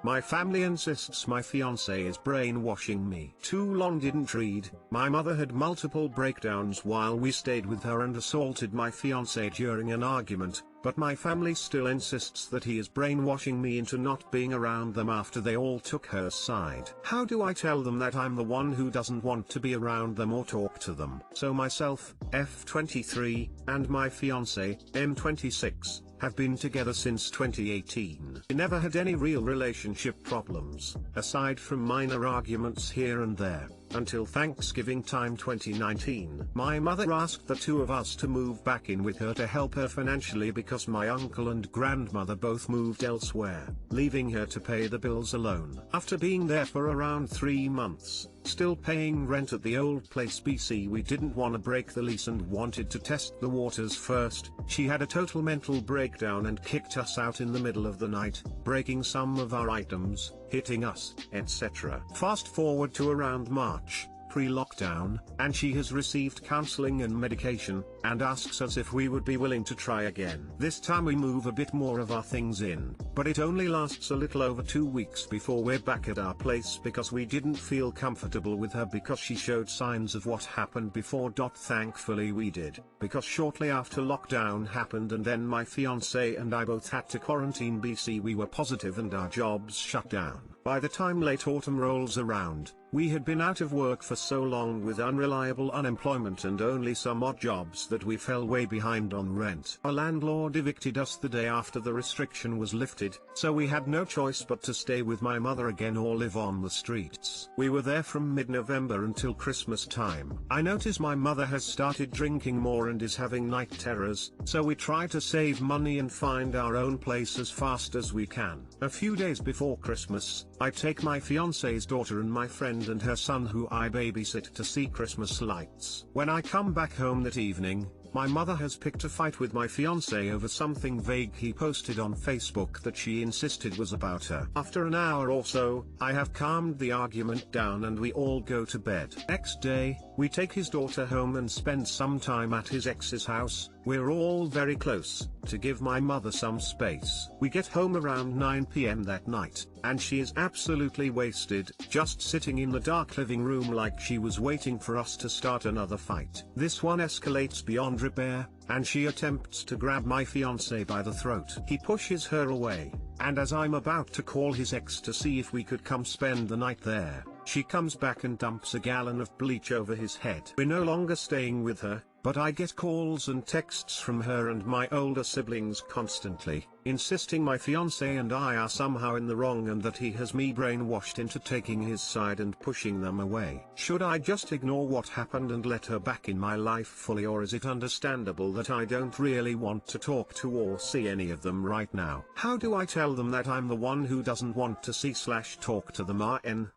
My family insists my fiancé is brainwashing me. Too long didn't read. My mother had multiple breakdowns while we stayed with her and assaulted my fiancé during an argument, but my family still insists that he is brainwashing me into not being around them after they all took her side. How do I tell them that I'm the one who doesn't want to be around them or talk to them? So myself, F23, and my fiancé, M26, have been together since 2018. We never had any real relationship problems, aside from minor arguments here and there, until Thanksgiving time 2019. My mother asked the two of us to move back in with her to help her financially because my uncle and grandmother both moved elsewhere, leaving her to pay the bills alone. After being there for around 3 months, still paying rent at the old place BC, we didn't want to break the lease and wanted to test the waters first. She had a total mental breakdown and kicked us out in the middle of the night, breaking some of our items, hitting us, etc. Fast forward to around March, pre-lockdown, and she has received counseling and medication, and asks us if we would be willing to try again. This time we move a bit more of our things in, but it only lasts a little over 2 weeks before we're back at our place because we didn't feel comfortable with her because she showed signs of what happened before. Thankfully we did, because shortly after lockdown happened and then my fiancé and I both had to quarantine BC, we were positive and our jobs shut down. By the time late autumn rolls around, we had been out of work for so long with unreliable unemployment and only some odd jobs that we fell way behind on rent. Our landlord evicted us the day after the restriction was lifted, so we had no choice but to stay with my mother again or live on the streets. We were there from mid-November until Christmas time. I notice my mother has started drinking more and is having night terrors, so we try to save money and find our own place as fast as we can. A few days before Christmas, I take my fiancé's daughter and my friend and her son who I babysit to see Christmas lights. When I come back home that evening, my mother has picked a fight with my fiancé over something vague he posted on Facebook that she insisted was about her. After an hour or so, I have calmed the argument down and we all go to bed. Next day, we take his daughter home and spend some time at his ex's house. We're all very close, to give my mother some space. We get home around 9 p.m. that night, and she is absolutely wasted, just sitting in the dark living room like she was waiting for us to start another fight. This one escalates beyond repair, and she attempts to grab my fiancé by the throat. He pushes her away, and as I'm about to call his ex to see if we could come spend the night there, she comes back and dumps a gallon of bleach over his head. We're no longer staying with her, but I get calls and texts from her and my older siblings constantly, insisting my fiancé and I are somehow in the wrong and that he has me brainwashed into taking his side and pushing them away. Should I just ignore what happened and let her back in my life fully, or is it understandable that I don't really want to talk to or see any of them right now? How do I tell them that I'm the one who doesn't want to see/talk to them?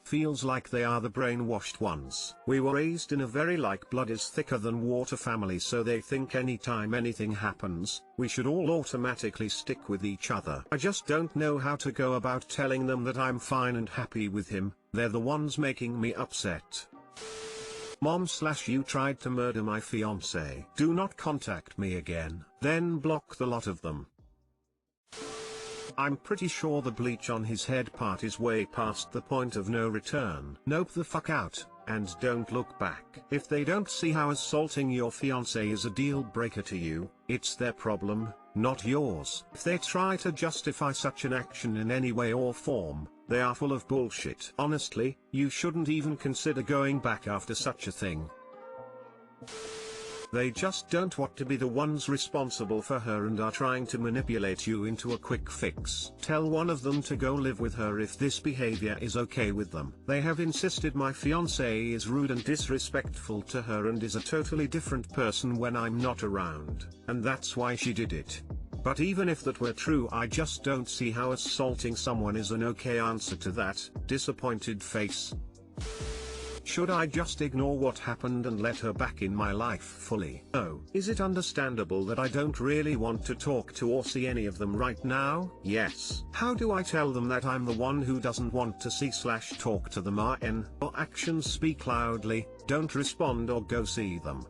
Feels like they are the brainwashed ones. We were raised in a very like blood is thicker than water family, so they think anytime anything happens, we should all automatically stick with each other. I just don't know how to go about telling them that I'm fine and happy with him. They're the ones making me upset. Mom/you tried to murder my fiancé. Do not contact me again. Then block the lot of them. I'm pretty sure the bleach on his head part is way past the point of no return. Nope the fuck out, and don't look back. If they don't see how assaulting your fiancé is a deal breaker to you, it's their problem, not yours. If they try to justify such an action in any way or form, they are full of bullshit. Honestly, you shouldn't even consider going back after such a thing. They just don't want to be the ones responsible for her and are trying to manipulate you into a quick fix. Tell one of them to go live with her if this behavior is okay with them. They have insisted my fiancé is rude and disrespectful to her and is a totally different person when I'm not around, and that's why she did it. But even if that were true, I just don't see how assaulting someone is an okay answer to that. Disappointed face. Should I just ignore what happened and let her back in my life fully? Oh, is it understandable that I don't really want to talk to or see any of them right now? Yes. How do I tell them that I'm the one who doesn't want to see/talk to them? Your actions speak loudly. Don't respond or go see them.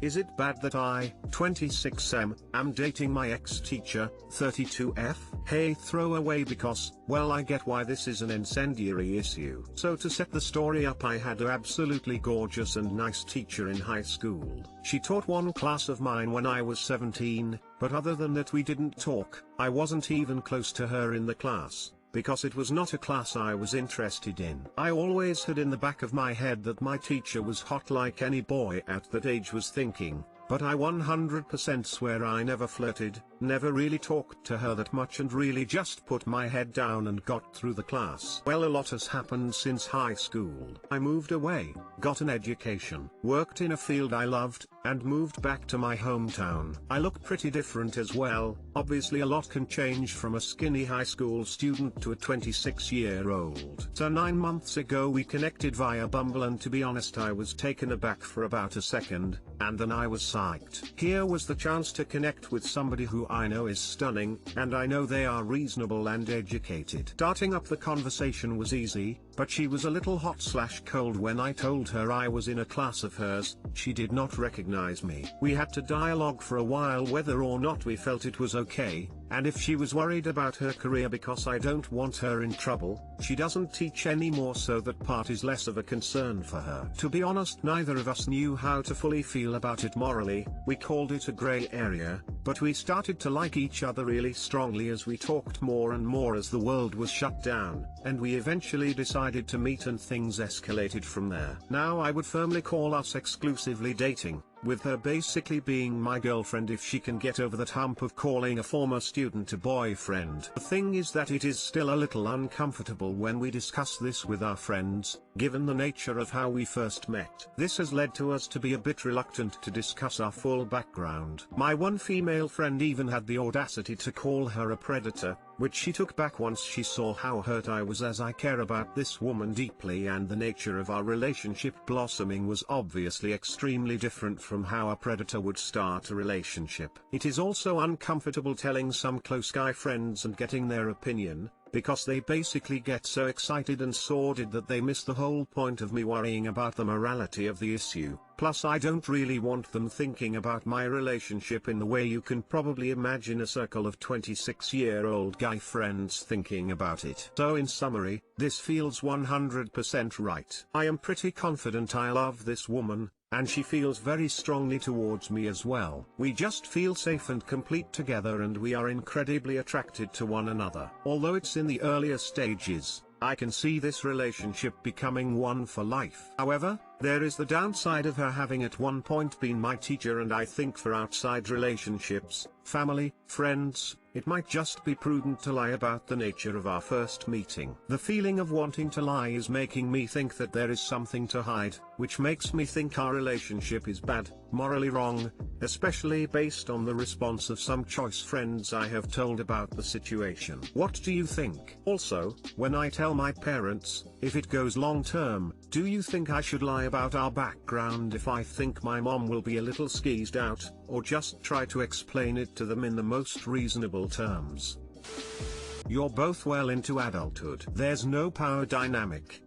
Is it bad that I, 26M, am dating my ex-teacher, 32F? Hey, throw away because, well, I get why this is an incendiary issue. So to set the story up, I had an absolutely gorgeous and nice teacher in high school. She taught one class of mine when I was 17, but other than that we didn't talk. I wasn't even close to her in the class, because it was not a class I was interested in. I always had in the back of my head that my teacher was hot like any boy at that age was thinking, but I 100% swear I never flirted, never really talked to her that much and really just put my head down and got through the class. Well, a lot has happened since high school. I moved away, got an education, worked in a field I loved, and moved back to my hometown. I look pretty different as well. Obviously a lot can change from a skinny high school student to a 26-year-old. So 9 months ago we connected via Bumble, and to be honest I was taken aback for about a second, and then I was psyched. Here was the chance to connect with somebody who I know is stunning, and I know they are reasonable and educated. Starting up the conversation was easy, but she was a little hot/cold when I told her I was in a class of hers. She did not recognize me. We had to dialogue for a while whether or not we felt it was okay, and if she was worried about her career because I don't want her in trouble. She doesn't teach anymore, so that part is less of a concern for her. To be honest, neither of us knew how to fully feel about it morally. We called it a gray area, but we started to like each other really strongly as we talked more and more as the world was shut down, and we eventually decided to meet and things escalated from there. Now I would firmly call us exclusively dating, with her basically being my girlfriend if she can get over that hump of calling a former student a boyfriend. The thing is that it is still a little uncomfortable when we discuss this with our friends, given the nature of how we first met. This has led to us to be a bit reluctant to discuss our full background. My one female friend even had the audacity to call her a predator, which she took back once she saw how hurt I was, as I care about this woman deeply and the nature of our relationship blossoming was obviously extremely different from how a predator would start a relationship. It is also uncomfortable telling some close guy friends and getting their opinion, because they basically get so excited and sordid that they miss the whole point of me worrying about the morality of the issue. Plus I don't really want them thinking about my relationship in the way you can probably imagine a circle of 26-year-old guy friends thinking about it. So in summary, this feels 100% right. I am pretty confident I love this woman, and she feels very strongly towards me as well. We just feel safe and complete together, and we are incredibly attracted to one another. Although it's in the earlier stages, I can see this relationship becoming one for life. However, there is the downside of her having at one point been my teacher, and I think for outside relationships, family, friends, it might just be prudent to lie about the nature of our first meeting. The feeling of wanting to lie is making me think that there is something to hide, which makes me think our relationship is bad, morally wrong, especially based on the response of some choice friends I have told about the situation. What do you think? Also, when I tell my parents, if it goes long term, do you think I should lie about our background if I think my mom will be a little skeezed out, or just try to explain it to them in the most reasonable terms? You're both well into adulthood. There's no power dynamic.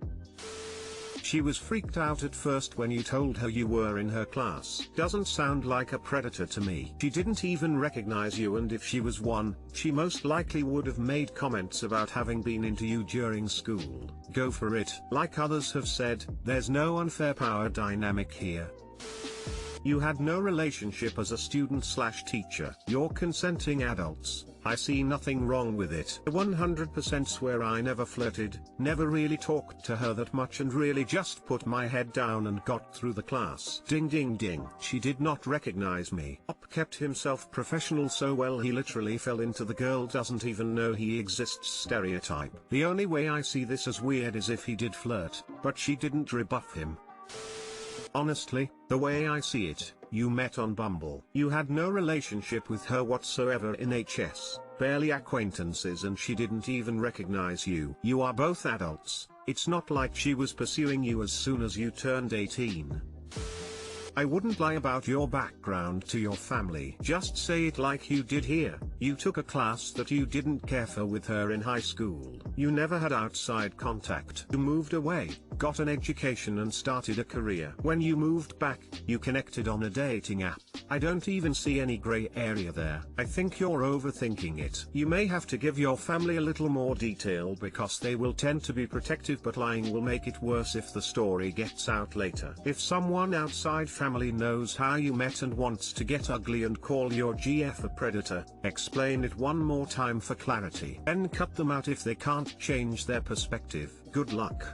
She was freaked out at first when you told her you were in her class. Doesn't sound like a predator to me. She didn't even recognize you, and if she was one, she most likely would have made comments about having been into you during school. Go for it. Like others have said, there's no unfair power dynamic here. You had no relationship as a student/teacher. You're consenting adults. I see nothing wrong with it. I 100% swear I never flirted, never really talked to her that much, and really just put my head down and got through the class. Ding ding ding. She did not recognize me. Up kept himself professional so well he literally fell into the girl doesn't even know he exists stereotype. The only way I see this as weird is if he did flirt, but she didn't rebuff him. Honestly, the way I see it, you met on Bumble. You had no relationship with her whatsoever in HS, barely acquaintances, and she didn't even recognize you. You are both adults. It's not like she was pursuing you as soon as you turned 18. I wouldn't lie about your background to your family. Just say it like you did here. You took a class that you didn't care for with her in high school. You never had outside contact. You moved away, got an education and started a career. When you moved back, you connected on a dating app. I don't even see any gray area there. I think you're overthinking it. You may have to give your family a little more detail because they will tend to be protective, but lying will make it worse if the story gets out later. If someone outside family knows how you met and wants to get ugly and call your GF a predator, explain it one more time for clarity. Then cut them out if they can't change their perspective. Good luck.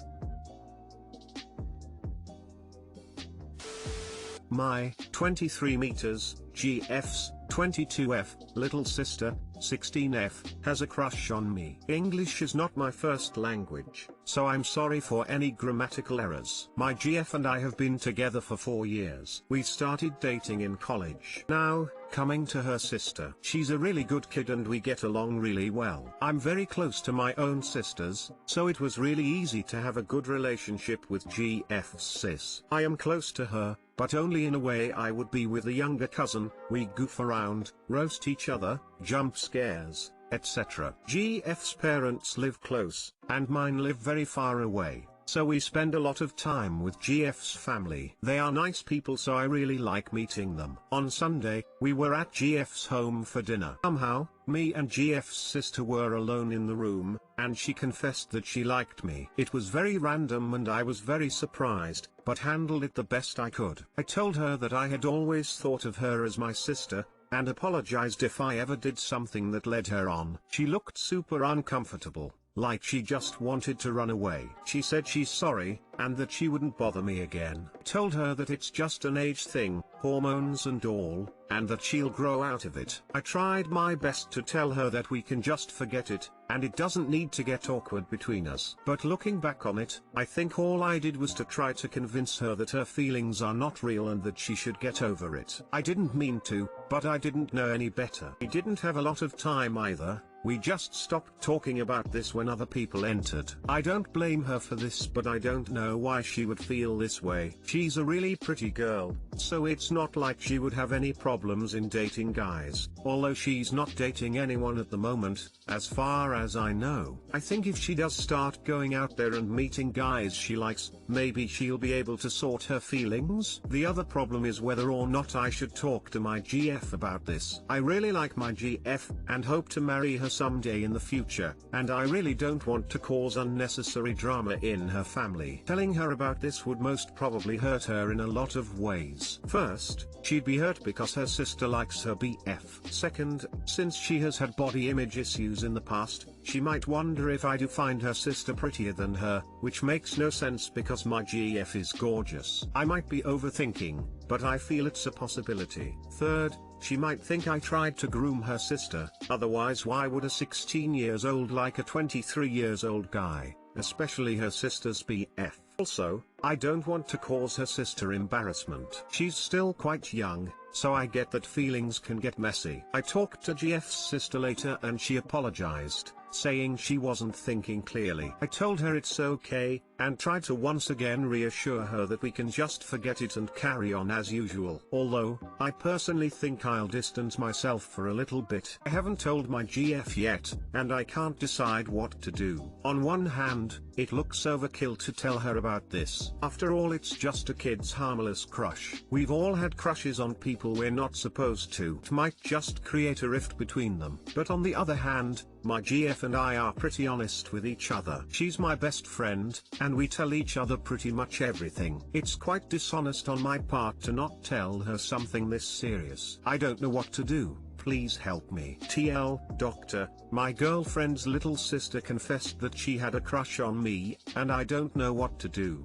My 23 meters, GF's 22F, little sister, 16F, has a crush on me. English is not my first language, so I'm sorry for any grammatical errors. My GF and I have been together for 4 years. We started dating in college. Now, coming to her sister. She's a really good kid and we get along really well. I'm very close to my own sisters, so it was really easy to have a good relationship with GF's sis. I am close to her, but only in a way I would be with a younger cousin. We goof around, roast each other, jump scares, etc. GF's parents live close, and mine live very far away, so we spend a lot of time with GF's family. They are nice people, so I really like meeting them. On Sunday, we were at GF's home for dinner. Somehow, me and GF's sister were alone in the room, and she confessed that she liked me. It was very random and I was very surprised, but handled it the best I could. I told her that I had always thought of her as my sister, and apologized if I ever did something that led her on. She looked super uncomfortable, like she just wanted to run away. She said she's sorry, and that she wouldn't bother me again. Told her that it's just an age thing, hormones and all, and that she'll grow out of it. I tried my best to tell her that we can just forget it, and it doesn't need to get awkward between us. But looking back on it, I think all I did was to try to convince her that her feelings are not real and that she should get over it. I didn't mean to, but I didn't know any better. We didn't have a lot of time either. We just stopped talking about this when other people entered. I don't blame her for this, but I don't know why she would feel this way. She's a really pretty girl, so it's not like she would have any problems in dating guys, although she's not dating anyone at the moment, as far as I know. I think if she does start going out there and meeting guys she likes, maybe she'll be able to sort her feelings. The other problem is whether or not I should talk to my GF about this. I really like my GF, and hope to marry her someday in the future, and I really don't want to cause unnecessary drama in her family. Telling her about this would most probably hurt her in a lot of ways. First, she'd be hurt because her sister likes her BF. Second, since she has had body image issues in the past, she might wonder if I do find her sister prettier than her, which makes no sense because my GF is gorgeous. I might be overthinking, but I feel it's a possibility. Third, she might think I tried to groom her sister, otherwise why would a 16 years old like a 23 years old guy, especially her sister's BF. Also, I don't want to cause her sister embarrassment. She's still quite young, so I get that feelings can get messy. I talked to GF's sister later and she apologized, saying she wasn't thinking clearly. I told her it's okay, and tried to once again reassure her that we can just forget it and carry on as usual. Although, I personally think I'll distance myself for a little bit. I haven't told my GF yet, and I can't decide what to do. On one hand, it looks overkill to tell her about this. After all, it's just a kid's harmless crush. We've all had crushes on people we're not supposed to. It might just create a rift between them. But on the other hand, my GF and I are pretty honest with each other. She's my best friend, and we tell each other pretty much everything. It's quite dishonest on my part to not tell her something this serious. I don't know what to do. Please help me. TL, doctor, my girlfriend's little sister confessed that she had a crush on me, and I don't know what to do.